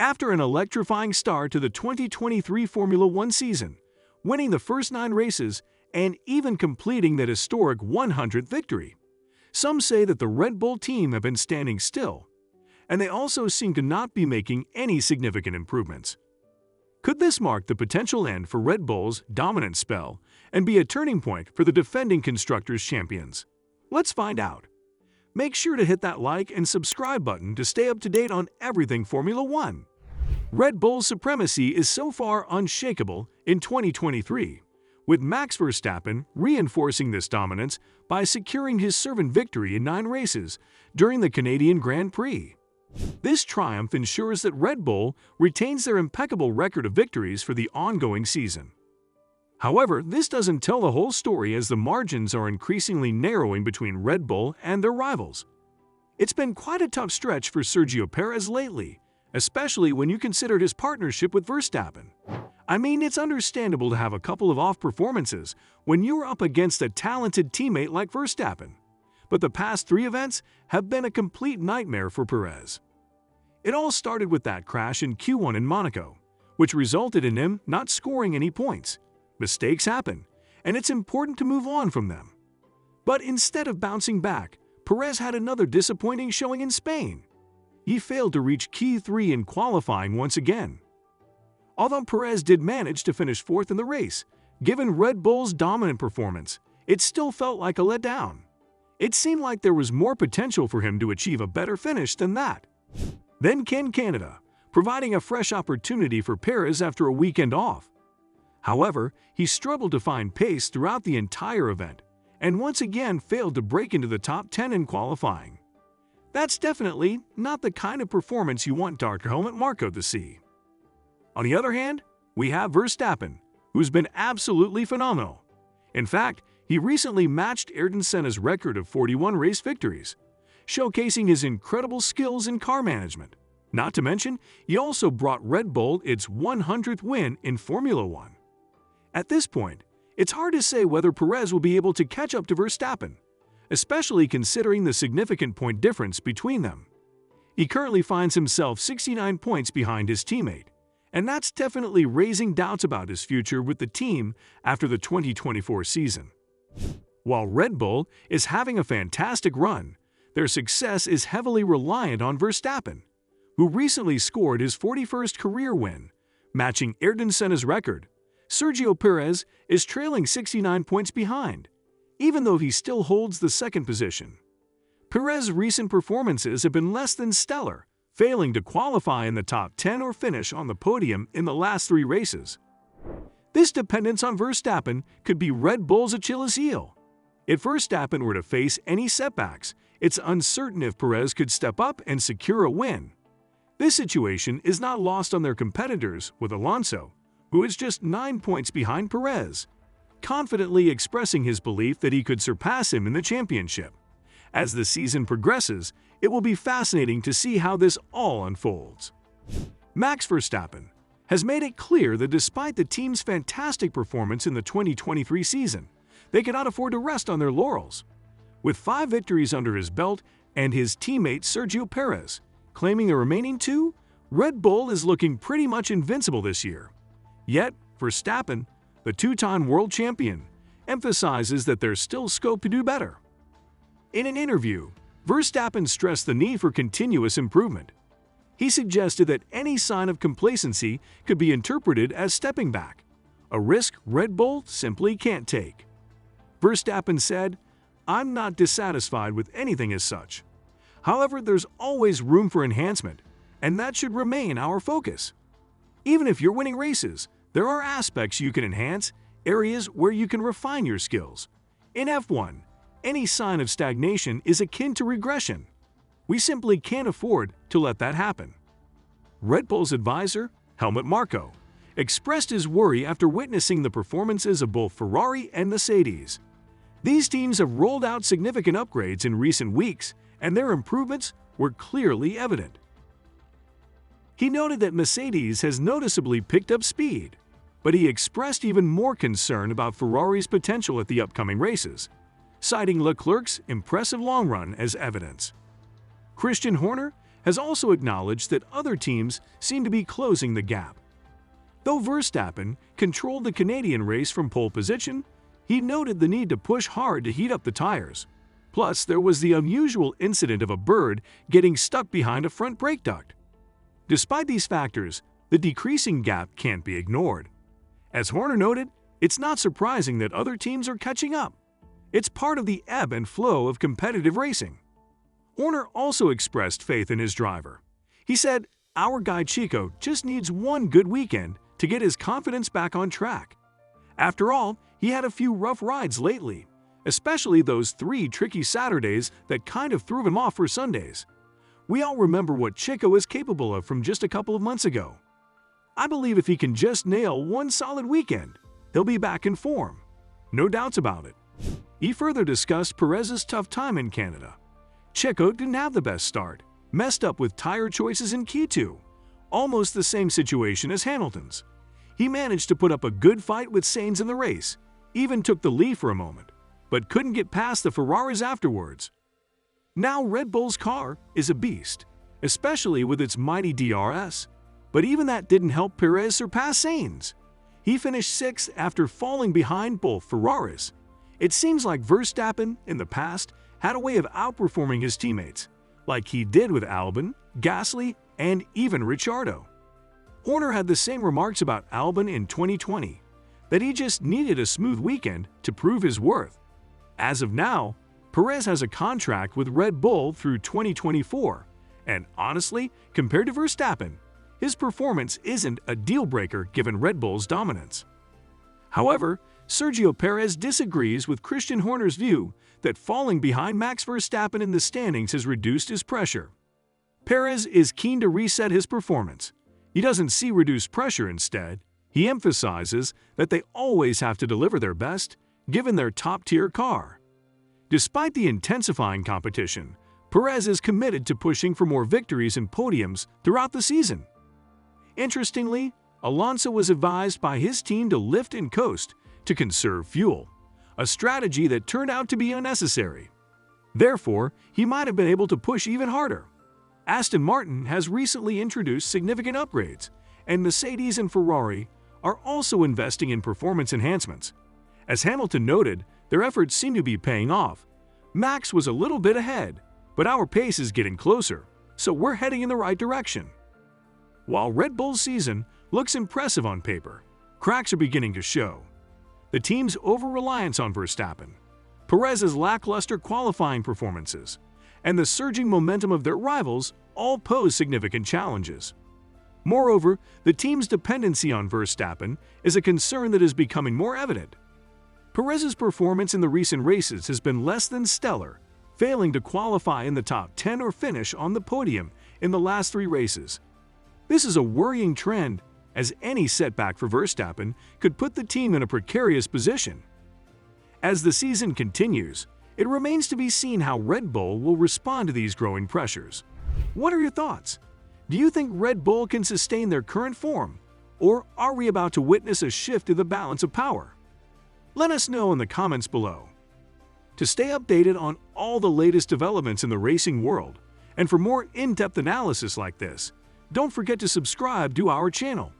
After an electrifying start to the 2023 Formula One season, winning the first 9 races and even completing that historic 100th victory, some say that the Red Bull team have been standing still, and they also seem to not be making any significant improvements. Could this mark the potential end for Red Bull's dominant spell and be a turning point for the defending Constructors' champions? Let's find out. Make sure to hit that like and subscribe button to stay up to date on everything Formula One. Red Bull's supremacy is so far unshakable in 2023, with Max Verstappen reinforcing this dominance by securing his servant victory in 9 races during the Canadian Grand Prix. This triumph ensures that Red Bull retains their impeccable record of victories for the ongoing season. However, this doesn't tell the whole story, as the margins are increasingly narrowing between Red Bull and their rivals. It's been quite a tough stretch for Sergio Perez lately, especially when you consider his partnership with Verstappen. I mean, it's understandable to have a couple of off performances when you're up against a talented teammate like Verstappen, but the past 3 events have been a complete nightmare for Perez. It all started with that crash in Q1 in Monaco, which resulted in him not scoring any points. Mistakes happen, and it's important to move on from them. But instead of bouncing back, Perez had another disappointing showing in Spain. He failed to reach Q3 in qualifying once again. Although Perez did manage to finish 4th in the race, given Red Bull's dominant performance, it still felt like a letdown. It seemed like there was more potential for him to achieve a better finish than that. Then came Canada, providing a fresh opportunity for Perez after a weekend off. However, he struggled to find pace throughout the entire event, and once again failed to break into the top 10 in qualifying. That's definitely not the kind of performance you want Dark Helmet Marco to see. On the other hand, we have Verstappen, who's been absolutely phenomenal. In fact, he recently matched Ayrton Senna's record of 41 race victories, showcasing his incredible skills in car management. Not to mention, he also brought Red Bull its 100th win in Formula One. At this point, it's hard to say whether Perez will be able to catch up to Verstappen, especially considering the significant point difference between them. He currently finds himself 69 points behind his teammate, and that's definitely raising doubts about his future with the team after the 2024 season. While Red Bull is having a fantastic run, their success is heavily reliant on Verstappen, who recently scored his 41st career win, matching Ayrton Senna's record. Sergio Perez is trailing 69 points behind, even though he still holds the 2nd position. Perez's recent performances have been less than stellar, failing to qualify in the top 10 or finish on the podium in the last 3 races. This dependence on Verstappen could be Red Bull's Achilles heel. If Verstappen were to face any setbacks, it's uncertain if Perez could step up and secure a win. This situation is not lost on their competitors, with Alonso, who is just 9 points behind Perez, confidently expressing his belief that he could surpass him in the championship. As the season progresses, it will be fascinating to see how this all unfolds. Max Verstappen has made it clear that despite the team's fantastic performance in the 2023 season, they cannot afford to rest on their laurels. With 5 victories under his belt and his teammate Sergio Perez claiming the remaining 2, Red Bull is looking pretty much invincible this year. Yet, Verstappen, the 2-time world champion, emphasizes that there's still scope to do better. In an interview, Verstappen stressed the need for continuous improvement. He suggested that any sign of complacency could be interpreted as stepping back, a risk Red Bull simply can't take. Verstappen said, "I'm not dissatisfied with anything as such. However, there's always room for enhancement, and that should remain our focus. Even if you're winning races, there are aspects you can enhance, areas where you can refine your skills. In F1, any sign of stagnation is akin to regression. We simply can't afford to let that happen." Red Bull's advisor, Helmut Marko, expressed his worry after witnessing the performances of both Ferrari and Mercedes. These teams have rolled out significant upgrades in recent weeks, and their improvements were clearly evident. He noted that Mercedes has noticeably picked up speed, but he expressed even more concern about Ferrari's potential at the upcoming races, citing Leclerc's impressive long run as evidence. Christian Horner has also acknowledged that other teams seem to be closing the gap. Though Verstappen controlled the Canadian race from pole position, he noted the need to push hard to heat up the tires. Plus, there was the unusual incident of a bird getting stuck behind a front brake duct. Despite these factors, the decreasing gap can't be ignored. As Horner noted, it's not surprising that other teams are catching up. It's part of the ebb and flow of competitive racing. Horner also expressed faith in his driver. He said, "Our guy Chico just needs one good weekend to get his confidence back on track. After all, he had a few rough rides lately, especially those 3 tricky Saturdays that kind of threw him off for Sundays. We all remember what Chico is capable of from just a couple of months ago. I believe if he can just nail one solid weekend, he'll be back in form. No doubts about it." He further discussed Perez's tough time in Canada. Chico didn't have the best start, messed up with tire choices in Q2, almost the same situation as Hamilton's. He managed to put up a good fight with Sainz in the race, even took the lead for a moment, but couldn't get past the Ferraris afterwards. Now Red Bull's car is a beast, especially with its mighty DRS, but even that didn't help Perez surpass Sainz. He finished 6th after falling behind both Ferraris. It seems like Verstappen, in the past, had a way of outperforming his teammates, like he did with Albon, Gasly, and even Ricciardo. Horner had the same remarks about Albon in 2020, that he just needed a smooth weekend to prove his worth. As of now, Perez has a contract with Red Bull through 2024, and honestly, compared to Verstappen, his performance isn't a deal-breaker given Red Bull's dominance. However, Sergio Perez disagrees with Christian Horner's view that falling behind Max Verstappen in the standings has reduced his pressure. Perez is keen to reset his performance. He doesn't see reduced pressure instead. He emphasizes that they always have to deliver their best, given their top-tier car. Despite the intensifying competition, Perez is committed to pushing for more victories and podiums throughout the season. Interestingly, Alonso was advised by his team to lift and coast to conserve fuel, a strategy that turned out to be unnecessary. Therefore, he might have been able to push even harder. Aston Martin has recently introduced significant upgrades, and Mercedes and Ferrari are also investing in performance enhancements. As Hamilton noted, their efforts seem to be paying off. Max was a little bit ahead, but our pace is getting closer, so we're heading in the right direction. While Red Bull's season looks impressive on paper, cracks are beginning to show. The team's over-reliance on Verstappen, Perez's lackluster qualifying performances, and the surging momentum of their rivals all pose significant challenges. Moreover, the team's dependency on Verstappen is a concern that is becoming more evident. Perez's performance in the recent races has been less than stellar, failing to qualify in the top 10 or finish on the podium in the last 3 races. This is a worrying trend, as any setback for Verstappen could put the team in a precarious position. As the season continues, it remains to be seen how Red Bull will respond to these growing pressures. What are your thoughts? Do you think Red Bull can sustain their current form, or are we about to witness a shift in the balance of power? Let us know in the comments below. To stay updated on all the latest developments in the racing world, and for more in-depth analysis like this, don't forget to subscribe to our channel.